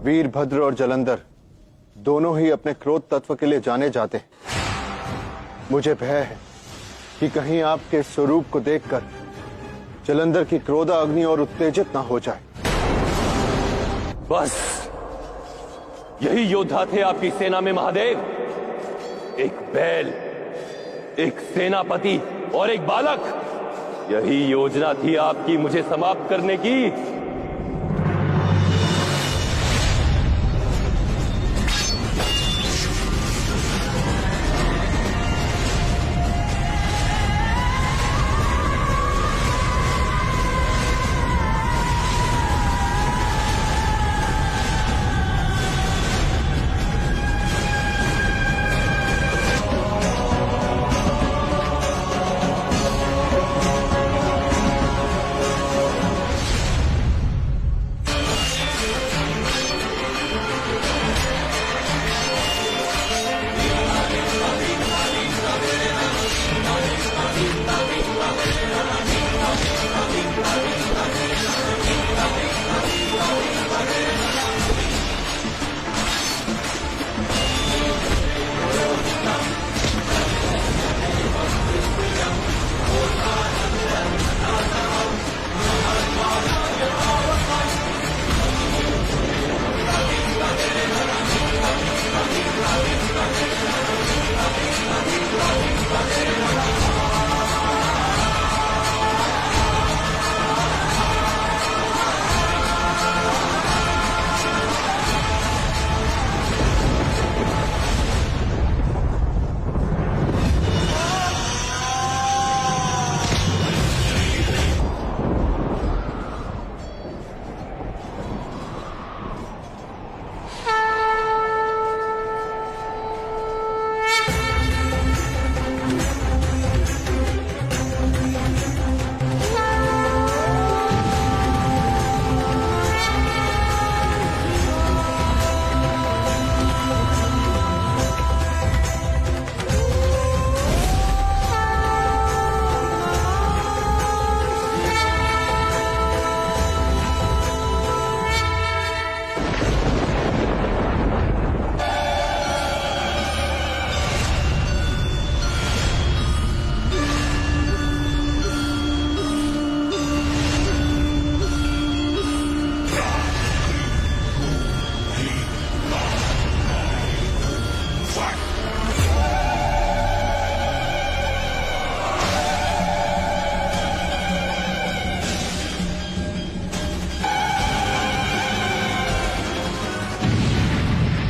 वीरभद्र और जलंधर दोनों ही अपने क्रोध तत्व के लिए जाने जाते हैं। मुझे भय है कि कहीं आपके स्वरूप को देखकर जलंधर की क्रोध अग्नि और उत्तेजित ना हो जाए। बस यही योद्धा थे आपकी सेना में महादेव। एक बैल, एक सेनापति और एक बालक। यही योजना थी आपकी मुझे समाप्त करने की।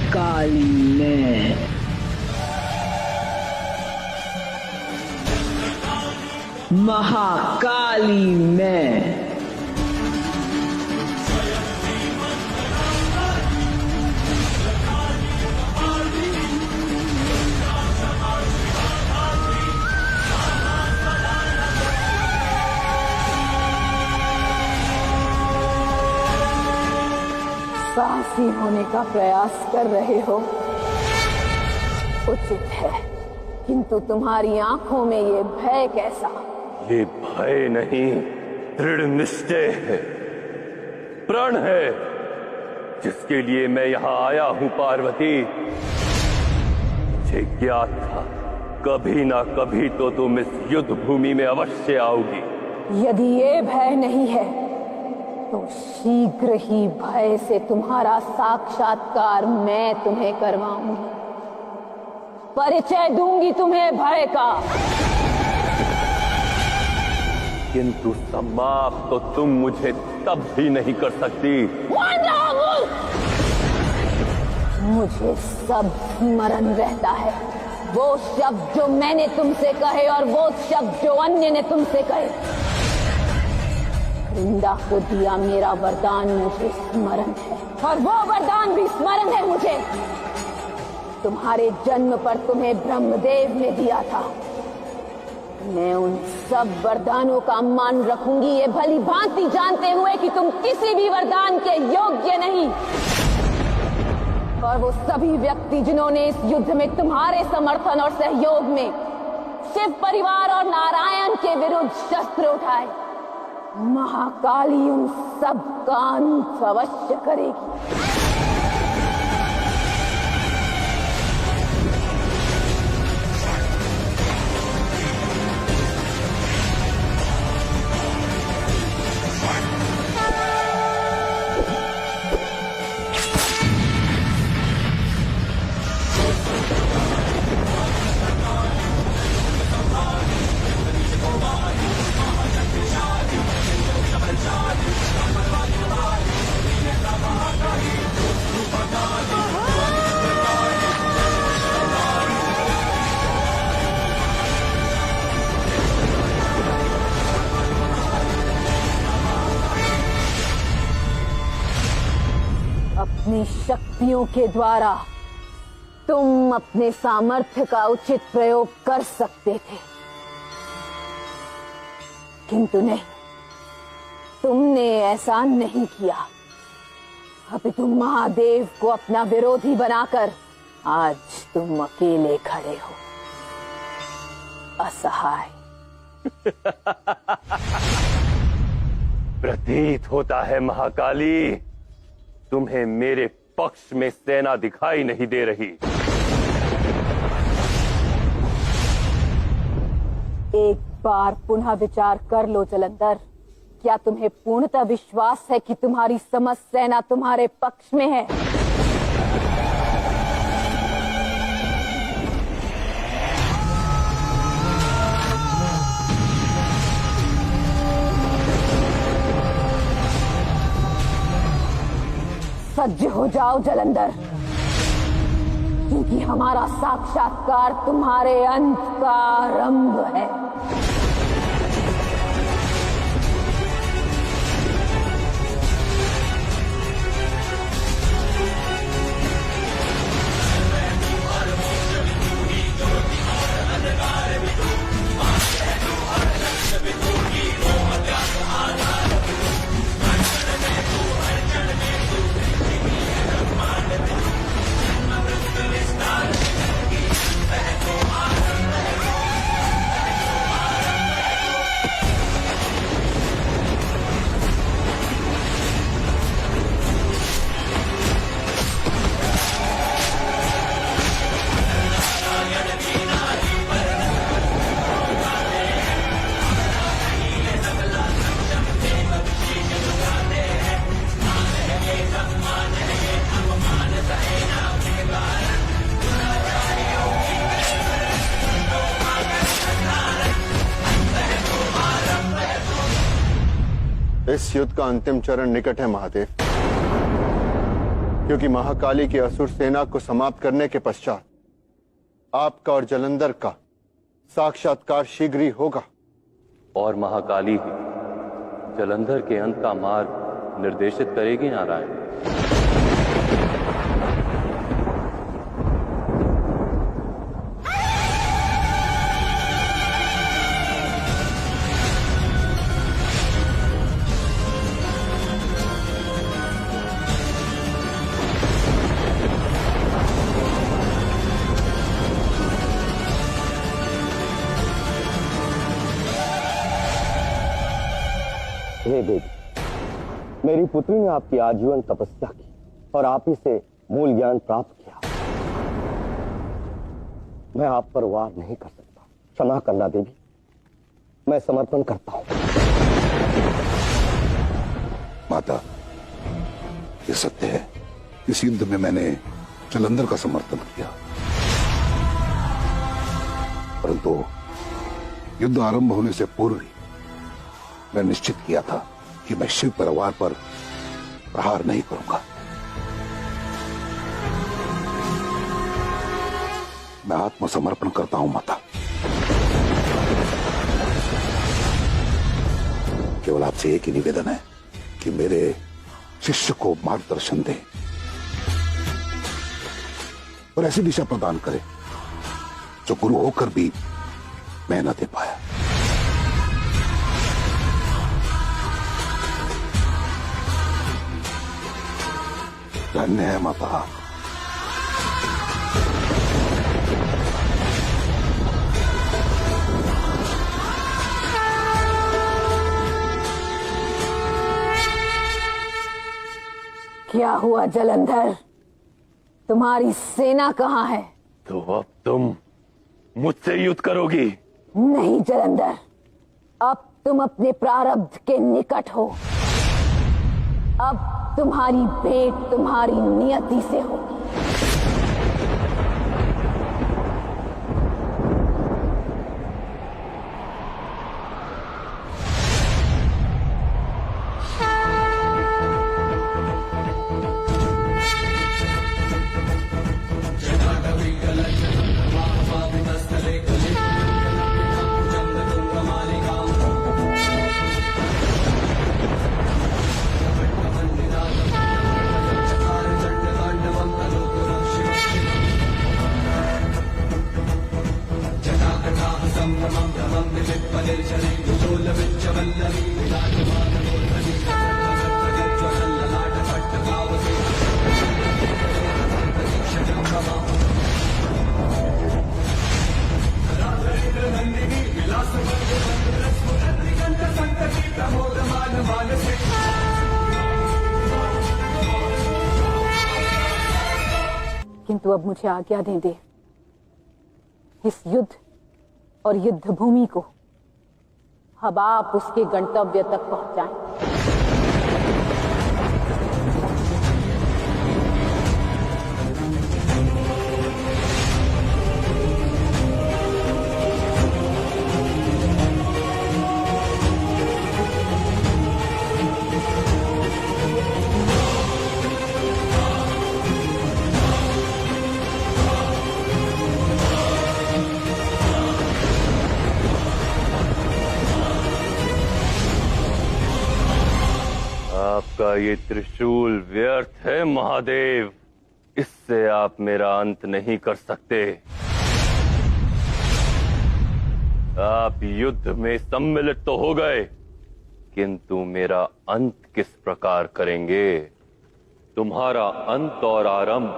काली मैं महाकाली मैं साहसी होने का प्रयास कर रहे हो, उचित है, किंतु तुम्हारी आंखों में ये भय कैसा? ये भय नहीं, दृढ़ निश्चय है, प्रण है, जिसके लिए मैं यहाँ आया हूँ पार्वती। मुझे ज्ञात था कभी ना कभी तो तुम इस युद्ध भूमि में अवश्य आओगी। यदि ये भय नहीं है तो शीघ्र ही भय से तुम्हारा साक्षात्कार मैं तुम्हें करवाऊंगी। परिचय दूंगी तुम्हें भय का। किंतु समाप्त तो तुम मुझे तब भी नहीं कर सकती। मुझे सब स्मरण रहता है, वो शब्द जो मैंने तुमसे कहे और वो शब्द जो अन्य ने तुमसे कहे। वृंदा को दिया मेरा वरदान मुझे स्मरण है, और वो वरदान भी स्मरण है मुझे। तुम्हारे जन्म पर तुम्हें ब्रह्मदेव ने दिया था। मैं उन सब वरदानों का मान रखूंगी, ये भली भांति जानते हुए कि तुम किसी भी वरदान के योग्य नहीं। और वो सभी व्यक्ति जिन्होंने इस युद्ध में तुम्हारे समर्थन और सहयोग में शिव परिवार और नारायण के विरुद्ध शस्त्र उठाए, महाकाली उन सब का अंत अवश्य करेगी। अपनी शक्तियों के द्वारा तुम अपने सामर्थ्य का उचित प्रयोग कर सकते थे, किंतु नहीं, तुमने ऐसा नहीं किया। अभी तुम महादेव को अपना विरोधी बनाकर आज तुम अकेले खड़े हो, असहाय। प्रतीत होता है महाकाली, तुम्हें मेरे पक्ष में सेना दिखाई नहीं दे रही। एक बार पुनः विचार कर लो जलंधर, क्या तुम्हें पूर्णतः विश्वास है कि तुम्हारी समस्त सेना तुम्हारे पक्ष में है? सज्ज हो जाओ जलंधर, क्योंकि हमारा साक्षात्कार तुम्हारे अंत का आरंभ है। इस युद्ध का अंतिम चरण निकट है महादेव, क्योंकि महाकाली की असुर सेना को समाप्त करने के पश्चात आपका और जलंधर का साक्षात्कार शीघ्र ही होगा। और महाकाली ही जलंधर के अंत का मार्ग निर्देशित करेगी नारायण। हे देवी, मेरी पुत्री ने आपकी आजीवन तपस्या की और आप ही से मूल ज्ञान प्राप्त किया। मैं आप पर वार नहीं कर सकता, क्षमा करना देवी, मैं समर्पण करता हूं। माता, ये सत्य है, इस युद्ध में मैंने जलंधर का समर्थन किया, परंतु युद्ध आरंभ होने से पूर्व ही मैं निश्चित किया था कि मैं शिव परिवार पर प्रहार नहीं करूंगा। मैं आत्मसमर्पण करता हूं माता। केवल आपसे एक ही निवेदन है कि मेरे शिष्य को मार्गदर्शन दें और ऐसी दिशा प्रदान करें जो गुरु होकर भी मैं न दे पाया। धन्य है माता। क्या हुआ जलंधर, तुम्हारी सेना कहाँ है? तो अब तुम मुझसे युद्ध करोगी? नहीं जलंधर, अब तुम अपने प्रारब्ध के निकट हो। अब तुम्हारी भेंट तुम्हारी नियति से होगी। किंतु अब मुझे आज्ञा दे इस युद्ध और युद्ध भूमि को अब आप उसके गंतव्य तक पहुंचाएं। आपका ये त्रिशूल व्यर्थ है महादेव, इससे आप मेरा अंत नहीं कर सकते। आप युद्ध में सम्मिलित तो हो गए, किंतु मेरा अंत किस प्रकार करेंगे? तुम्हारा अंत और आरंभ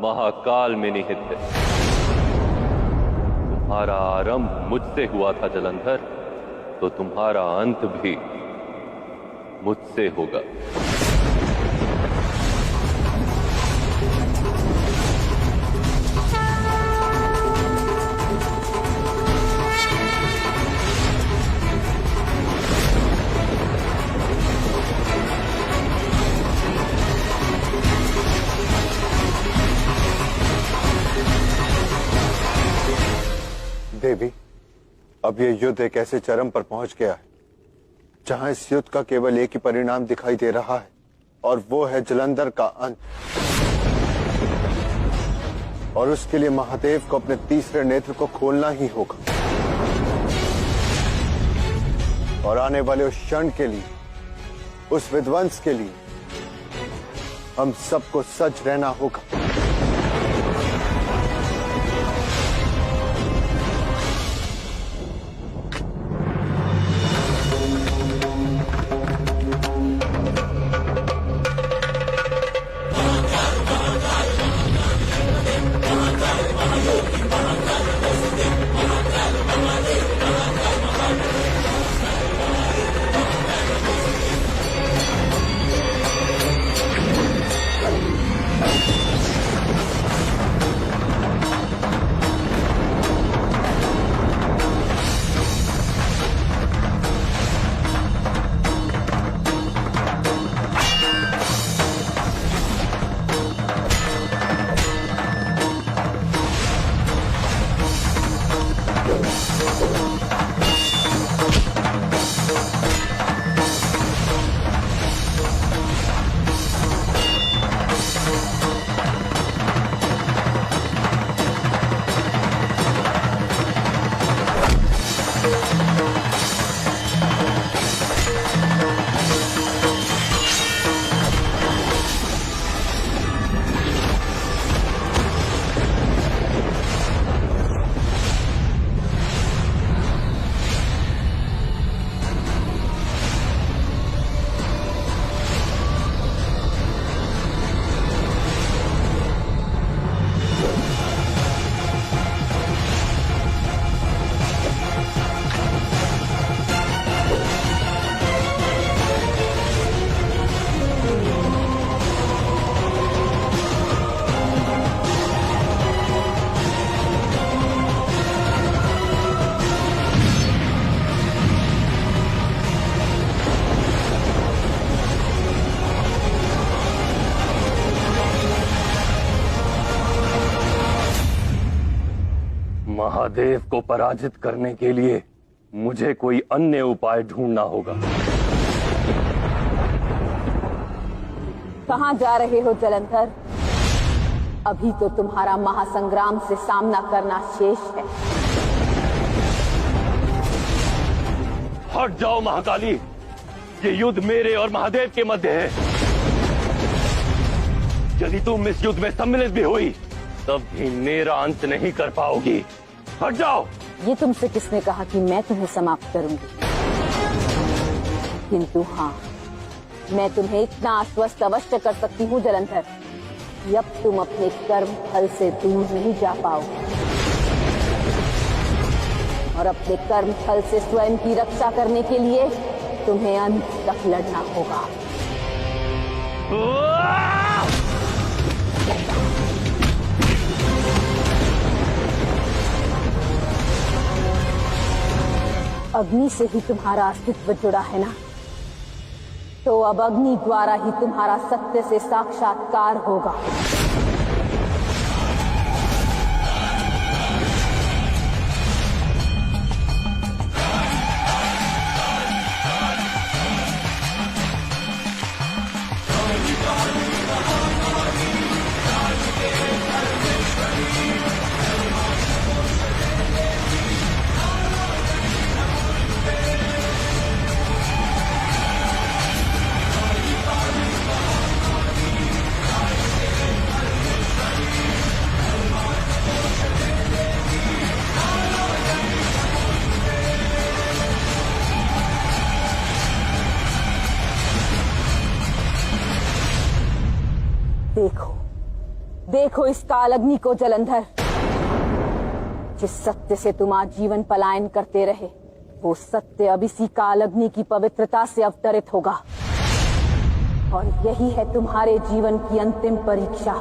महाकाल में निहित है। तुम्हारा आरंभ मुझसे हुआ था जलंधर, तो तुम्हारा अंत भी मुझसे होगा। देवी, अब ये युद्ध एक ऐसे चरम पर पहुंच गया है जहां इस युद्ध का केवल एक ही परिणाम दिखाई दे रहा है, और वो है जलंधर का अंत। और उसके लिए महादेव को अपने तीसरे नेत्र को खोलना ही होगा, और आने वाले उस क्षण के लिए, उस विध्वंस के लिए हम सबको सच रहना होगा। महादेव को पराजित करने के लिए मुझे कोई अन्य उपाय ढूंढना होगा। कहां जा रहे हो जलंधर? अभी तो तुम्हारा महासंग्राम से सामना करना शेष है। हट जाओ महाकाली, ये युद्ध मेरे और महादेव के मध्य है। यदि तुम इस युद्ध में सम्मिलित भी हुई तब भी मेरा अंत नहीं कर पाओगी। हट जाओ। ये तुमसे किसने कहा कि मैं तुम्हें समाप्त करूंगी? किंतु हाँ, मैं तुम्हें इतना आश्वस्त अवश्य कर सकती हूँ जलंधर, कि अब तुम अपने कर्म फल से दूर नहीं जा पाओगे और अपने कर्म फल से स्वयं की रक्षा करने के लिए तुम्हें अंत तक लड़ना होगा। अग्नि से ही तुम्हारा अस्तित्व जुड़ा है ना, तो अब अग्नि द्वारा ही तुम्हारा सत्य से साक्षात्कार होगा। देखो, देखो इस काल अग्नि को जलंधर। जिस सत्य से तुम आजीवन पलायन करते रहे, वो सत्य अब इसी काल अग्नि की पवित्रता से अवतरित होगा। और यही है तुम्हारे जीवन की अंतिम परीक्षा,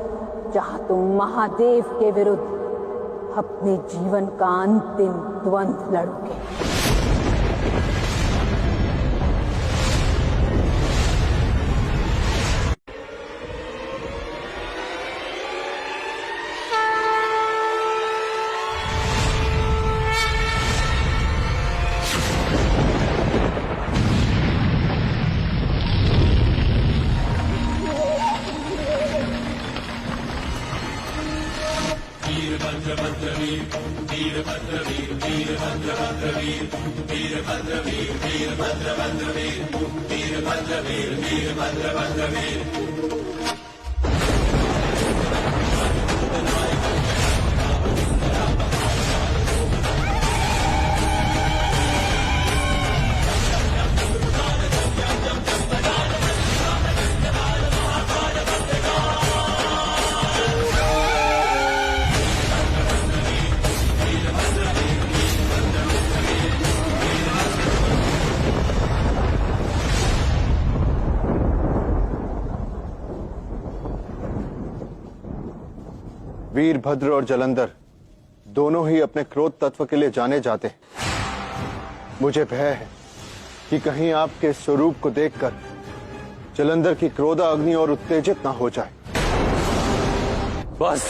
जहां तुम महादेव के विरुद्ध अपने जीवन का अंतिम द्वंद्व लड़ोगे। वीरभद्र और जलंधर दोनों ही अपने क्रोध तत्व के लिए जाने जाते हैं। मुझे भय है कि कहीं आपके स्वरूप को देखकर जलंधर की क्रोध अग्नि और उत्तेजित ना हो जाए। बस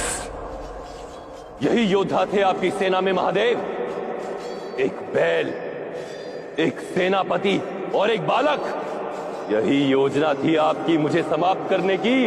यही योद्धा थे आपकी सेना में महादेव। एक बैल, एक सेनापति और एक बालक। यही योजना थी आपकी मुझे समाप्त करने की।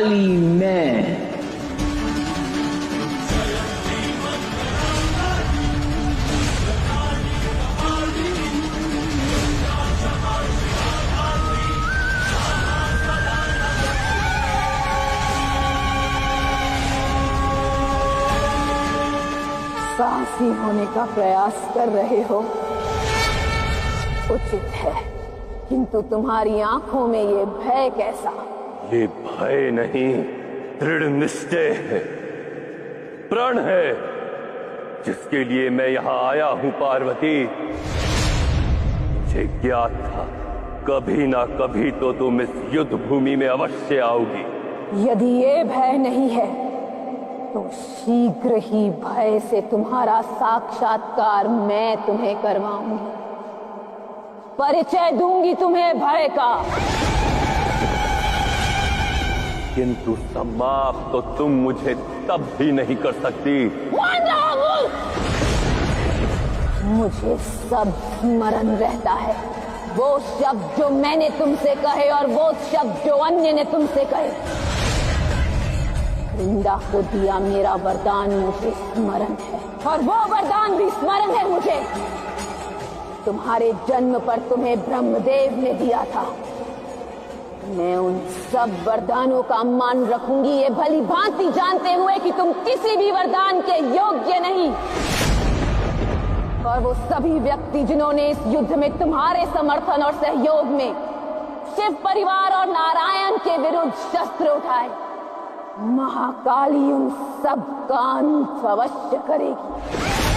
काली मैं। साहसी होने का प्रयास कर रहे हो, उचित है, किंतु तुम्हारी आंखों में ये भय कैसा? ये भय नहीं, दृढ़ निश्चय है, प्रण है, जिसके लिए मैं यहां आया हूं पार्वती। मुझे ज्ञात था कभी ना कभी तो तुम इस युद्ध भूमि में अवश्य आओगी। यदि ये भय नहीं है तो शीघ्र ही भय से तुम्हारा साक्षात्कार मैं तुम्हें करवाऊंगी। परिचय दूंगी तुम्हें भय का। किंतु समाप्त तो तुम मुझे तब भी नहीं कर सकती। मुझे सब स्मरण रहता है, वो शब्द जो मैंने तुमसे कहे और वो शब्द जो अन्य ने तुमसे कहे। वृंदा को दिया मेरा वरदान मुझे स्मरण है, और वो वरदान भी स्मरण है मुझे। तुम्हारे जन्म पर तुम्हें ब्रह्मदेव ने दिया था। मैं उन सब वरदानों का मान रखूंगी, ये भली भांति जानते हुए कि तुम किसी भी वरदान के योग्य नहीं। और वो सभी व्यक्ति जिन्होंने इस युद्ध में तुम्हारे समर्थन और सहयोग में शिव परिवार और नारायण के विरुद्ध शस्त्र उठाए, महाकाली उन सब का अंत अवश्य करेगी।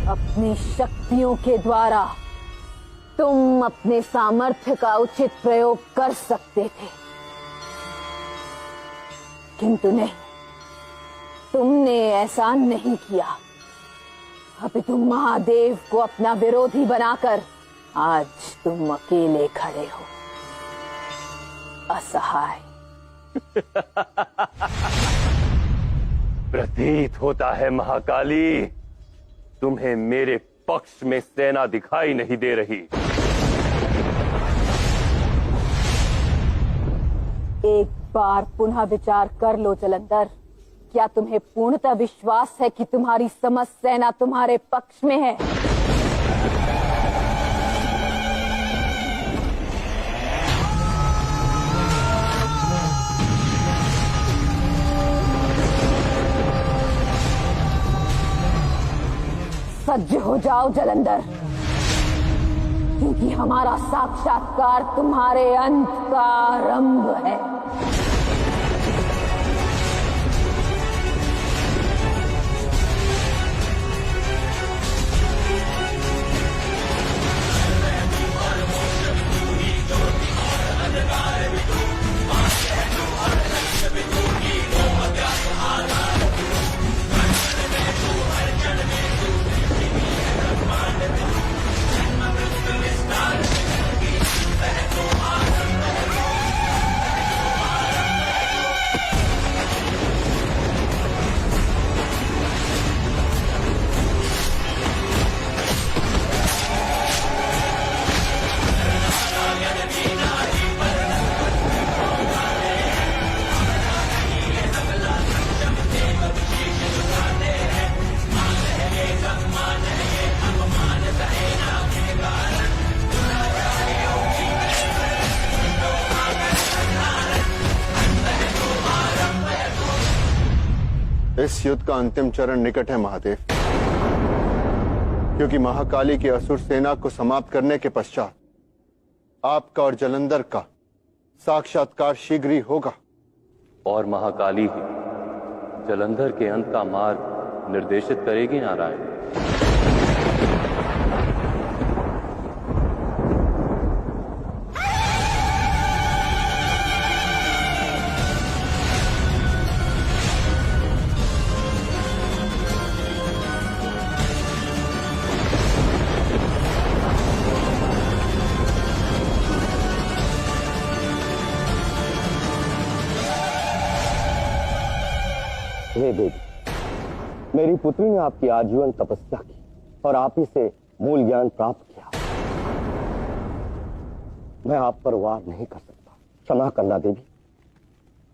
अपनी शक्तियों के द्वारा तुम अपने सामर्थ्य का उचित प्रयोग कर सकते थे, किंतु नहीं, तुमने ऐसा नहीं किया। अभी तुम महादेव को अपना विरोधी बनाकर आज तुम अकेले खड़े हो, असहाय। प्रतीत होता है महाकाली, तुम्हें मेरे पक्ष में सेना दिखाई नहीं दे रही। एक बार पुनः विचार कर लो जलंधर, क्या तुम्हें पूर्णतः विश्वास है कि तुम्हारी समस्त सेना तुम्हारे पक्ष में है? सज्ज हो जाओ जलंधर, क्योंकि हमारा साक्षात्कार तुम्हारे अंत का आरंभ है। इस युद्ध का अंतिम चरण निकट है महादेव, क्योंकि महाकाली की असुर सेना को समाप्त करने के पश्चात आपका और जलंधर का साक्षात्कार शीघ्र ही होगा। और महाकाली ही जलंधर के अंत का मार्ग निर्देशित करेगी नारायण। हे देवी, मेरी पुत्री ने आपकी आजीवन तपस्या की और आप ही से मूल ज्ञान प्राप्त किया। मैं आप पर वार नहीं कर सकता, क्षमा करना देवी,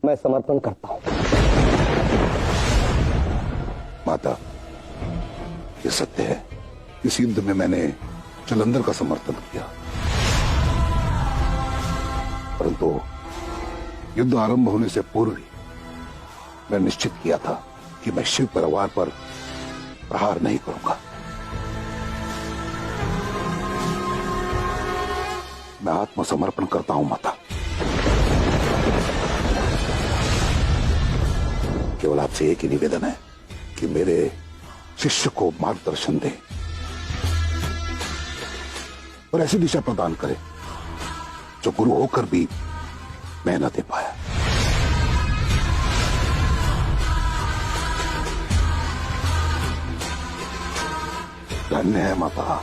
मैं समर्पण करता हूं। माता, ये सत्य है, इस युद्ध में मैंने जलंधर का समर्थन किया, परंतु युद्ध आरंभ होने से पूर्व ही मैं निश्चित किया था कि मैं शिव परिवार पर प्रहार नहीं करूंगा। मैं आत्मसमर्पण करता हूं माता। केवल आपसे एक ही निवेदन है कि मेरे शिष्य को मार्गदर्शन दें और ऐसी दिशा प्रदान करें जो गुरु होकर भी मैं न दे पाया। धन्य है माता।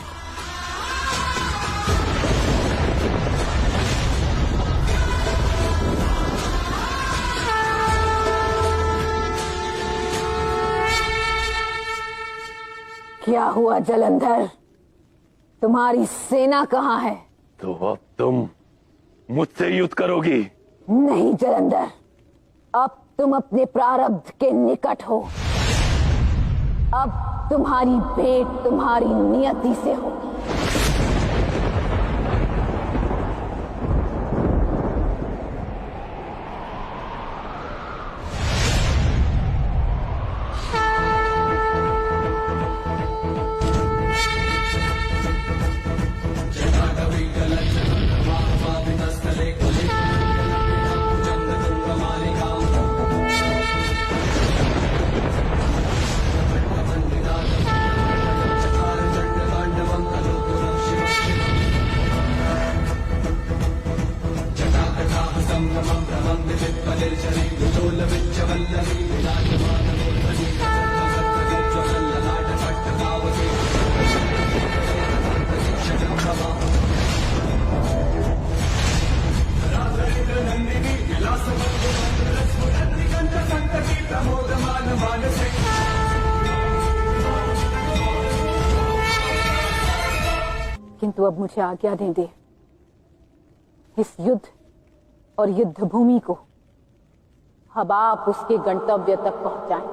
क्या हुआ जलंधर, तुम्हारी सेना कहाँ है? तो अब तुम मुझसे युद्ध करोगी? नहीं जलंधर, अब तुम अपने प्रारब्ध के निकट हो। अब तुम्हारी भेंट तुम्हारी नियति से होगी। किंतु अब मुझे आज्ञा दे इस युद्ध और युद्ध भूमि को अब आप उसके गंतव्य तक पहुंचाएं।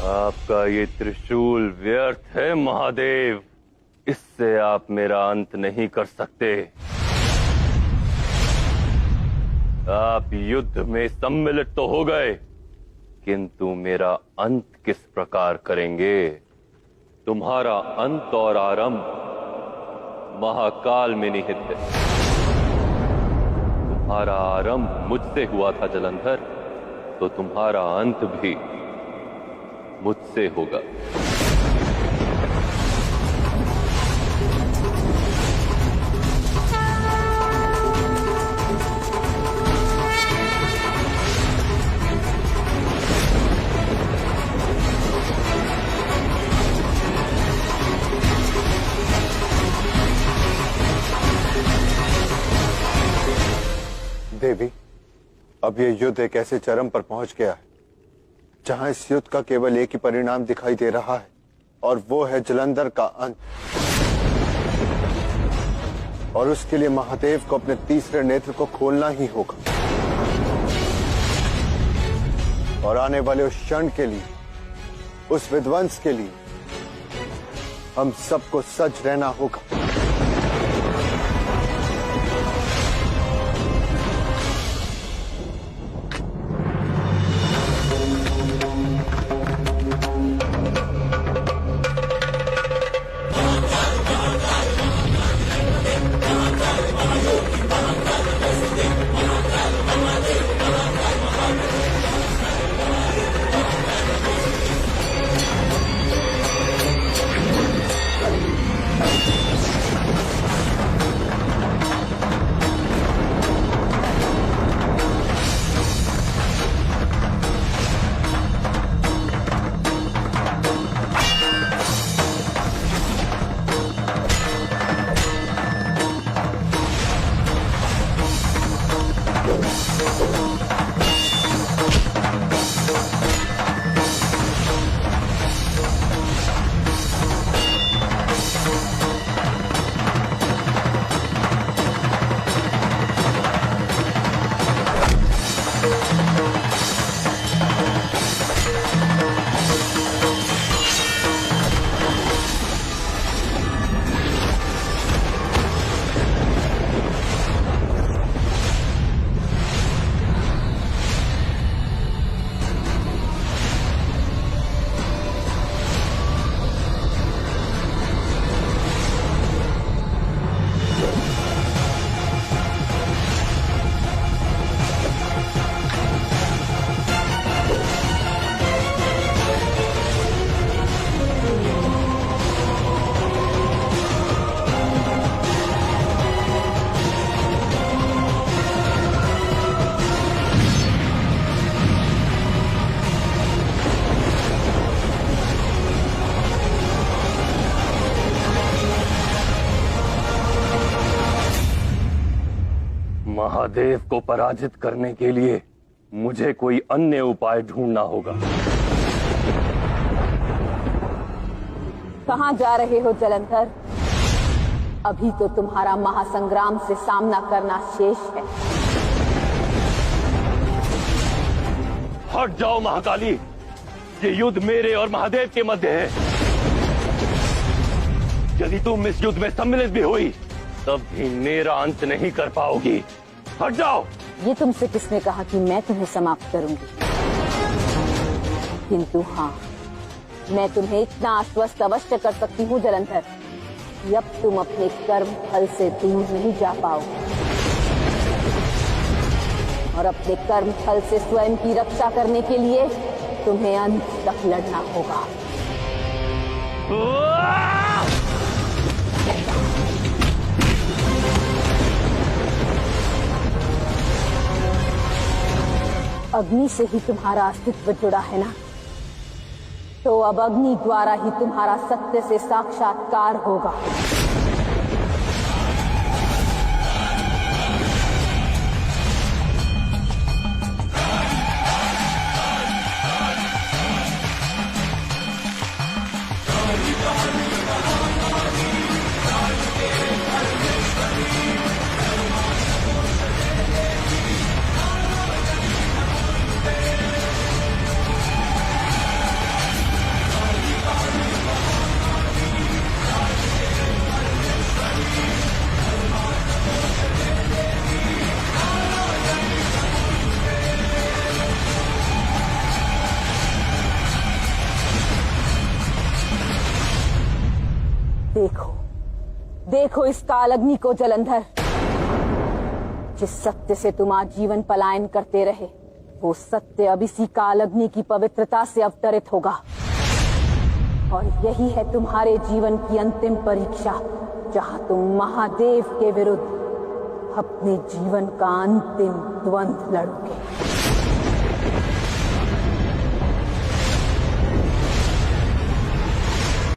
आपका ये त्रिशूल व्यर्थ है महादेव, इससे आप मेरा अंत नहीं कर सकते। आप युद्ध में सम्मिलित तो हो गए, किंतु मेरा अंत किस प्रकार करेंगे? तुम्हारा अंत और आरंभ महाकाल में निहित है। तुम्हारा आरंभ मुझसे हुआ था जलंधर, तो तुम्हारा अंत भी मुझसे होगा। देवी, अब ये युद्ध एक ऐसे चरम पर पहुंच गया है जहां इस युद्ध का केवल एक ही परिणाम दिखाई दे रहा है, और वो है जलंधर का अंत। और उसके लिए महादेव को अपने तीसरे नेत्र को खोलना ही होगा। और आने वाले उस क्षण के लिए, उस विध्वंस के लिए हम सबको सज रहना होगा। महादेव को पराजित करने के लिए मुझे कोई अन्य उपाय ढूंढना होगा। कहां जा रहे हो जलंधर? अभी तो तुम्हारा महासंग्राम से सामना करना शेष है। हट जाओ महाकाली, ये युद्ध मेरे और महादेव के मध्य है। यदि तुम इस युद्ध में सम्मिलित भी हुई तब भी मेरा अंत नहीं कर पाओगी। हट जाओ। ये तुमसे किसने कहा कि मैं तुम्हें समाप्त करूंगी? किंतु हाँ, मैं तुम्हें इतना आश्वस्त अवश्य कर सकती हूँ जलंधर, कि अब तुम अपने कर्म फल से दूर नहीं जा पाओगे और अपने कर्म फल से स्वयं की रक्षा करने के लिए तुम्हें अंत तक लड़ना होगा। अग्नि से ही तुम्हारा अस्तित्व जुड़ा है ना, तो अब अग्नि द्वारा ही तुम्हारा सत्य से साक्षात्कार होगा। देखो, देखो इस काल अग्नि को जलंधर। जिस सत्य से तुम आजीवन पलायन करते रहे, वो सत्य अब इसी काल अग्नि की पवित्रता से अवतरित होगा। और यही है तुम्हारे जीवन की अंतिम परीक्षा, जहां तुम महादेव के विरुद्ध अपने जीवन का अंतिम द्वंद्व लड़ोगे।